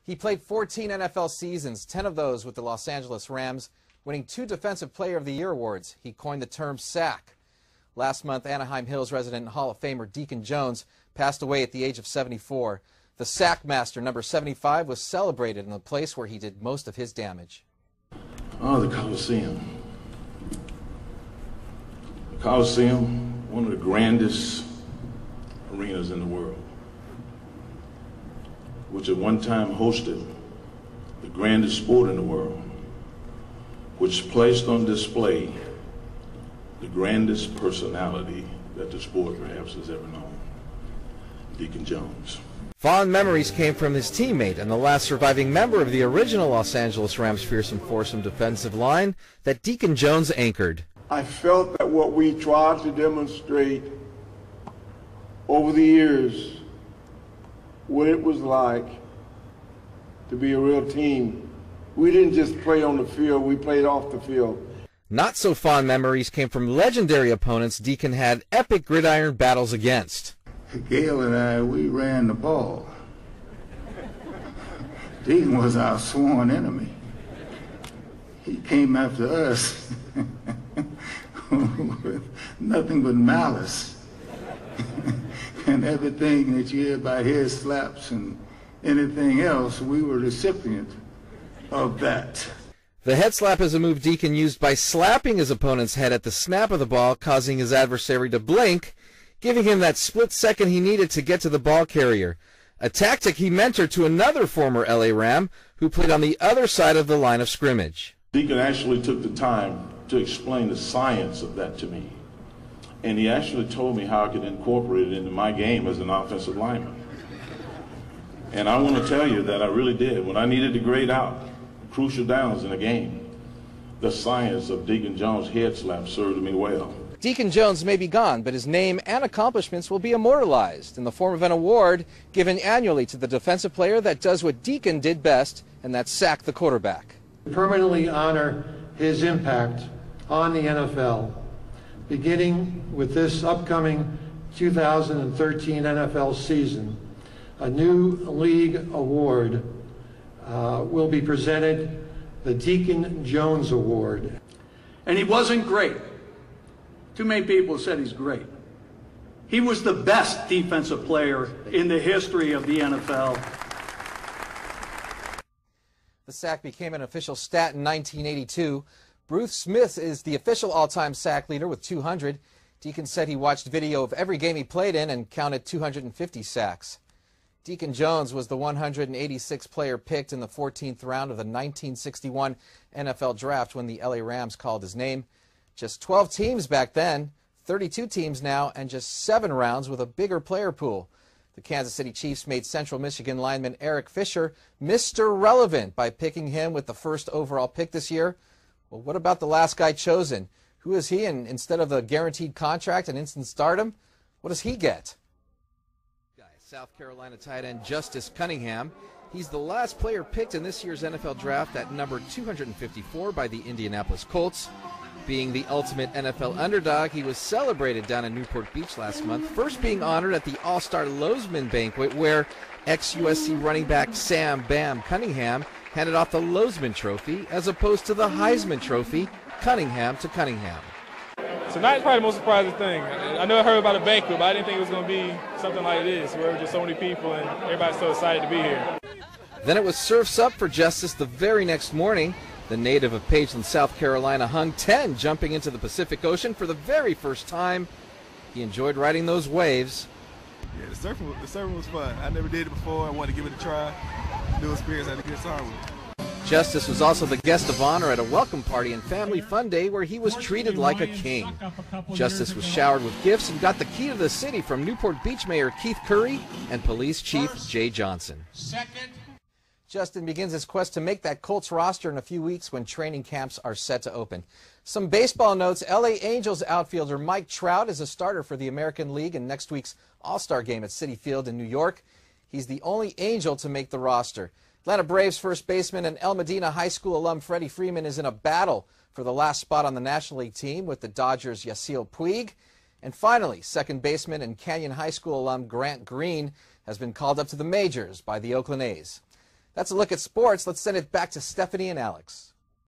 He played 14 NFL seasons, 10 of those with the Los Angeles Rams, winning 2 Defensive Player of the Year awards. He coined the term sack. Last month, Anaheim Hills resident and Hall of Famer Deacon Jones passed away at the age of 74. The sack master, number 75, was celebrated in the place where he did most of his damage. Oh, the Coliseum. The Coliseum, one of the grandest arenas in the world, which at one time hosted the grandest sport in the world, which placed on display the grandest personality that the sport perhaps has ever known, Deacon Jones. Fond memories came from his teammate and the last surviving member of the original Los Angeles Rams fearsome foursome defensive line that Deacon Jones anchored. I felt that what we tried to demonstrate over the years, what it was like to be a real team. We didn't just play on the field, we played off the field. Not so fond memories came from legendary opponents Deacon had epic gridiron battles against. Gail and I, we ran the ball. Deacon was our sworn enemy. He came after us with nothing but malice. And everything that you hear about head slaps and anything else, we were recipient of that. The head slap is a move Deacon used by slapping his opponent's head at the snap of the ball, causing his adversary to blink, giving him that split second he needed to get to the ball carrier. A tactic he mentored to another former LA Ram who played on the other side of the line of scrimmage. Deacon actually took the time to explain the science of that to me. And he actually told me how I could incorporate it into my game as an offensive lineman. And I want to tell you that I really did. When I needed to grade out crucial downs in a game, the science of Deacon Jones' head slap served me well. Deacon Jones may be gone, but his name and accomplishments will be immortalized in the form of an award given annually to the defensive player that does what Deacon did best, and that's sack the quarterback. Permanently honor his impact on the NFL, beginning with this upcoming 2013 NFL season. A new league award will be presented, the Deacon Jones Award. And he wasn't great. Too many people said he's great. He was the best defensive player in the history of the NFL. The sack became an official stat in 1982. Bruce Smith is the official all-time sack leader with 200. Deacon said he watched video of every game he played in and counted 250 sacks. Deacon Jones was the 186th player picked in the 14th round of the 1961 NFL Draft when the LA Rams called his name. Just 12 teams back then, 32 teams now, and just 7 rounds with a bigger player pool. The Kansas City Chiefs made Central Michigan lineman Eric Fisher Mr. Relevant by picking him with the first overall pick this year. Well, what about the last guy chosen? Who is he? And instead of the guaranteed contract and instant stardom, what does he get? South Carolina tight end Justice Cunningham. He's the last player picked in this year's NFL Draft at number 254 by the Indianapolis Colts. Being the ultimate NFL underdog, he was celebrated down in Newport Beach last month, first being honored at the All-Star Lozman banquet where ex-USC running back Sam Bam Cunningham handed off the Lozman Trophy as opposed to the Heisman Trophy, Cunningham to Cunningham. Tonight's probably the most surprising thing. I know I heard about a banquet, but I didn't think it was going to be something like this, where just so many people and everybody's so excited to be here. Then it was Surf's Up for Justice the very next morning. The native of Pageland, South Carolina, hung 10, jumping into the Pacific Ocean for the very first time. He enjoyed riding those waves. Yeah, the surfing was fun. I never did it before. I wanted to give it a try. New experience, I had a good time with it. Justice was also the guest of honor at a welcome party and family fun day where he was treated like a king. Justice was showered with gifts and got the key to the city from Newport Beach Mayor Keith Curry and Police Chief Jay Johnson. Justin begins his quest to make that Colts roster in a few weeks when training camps are set to open. Some baseball notes. LA Angels outfielder Mike Trout is a starter for the American League in next week's All-Star game at Citi Field in New York. He's the only Angel to make the roster. Atlanta Braves first baseman and El Medina High School alum Freddie Freeman is in a battle for the last spot on the National League team with the Dodgers' Yasiel Puig. And finally, second baseman and Canyon High School alum Grant Green has been called up to the majors by the Oakland A's. That's a look at sports. Let's send it back to Stephanie and Alex.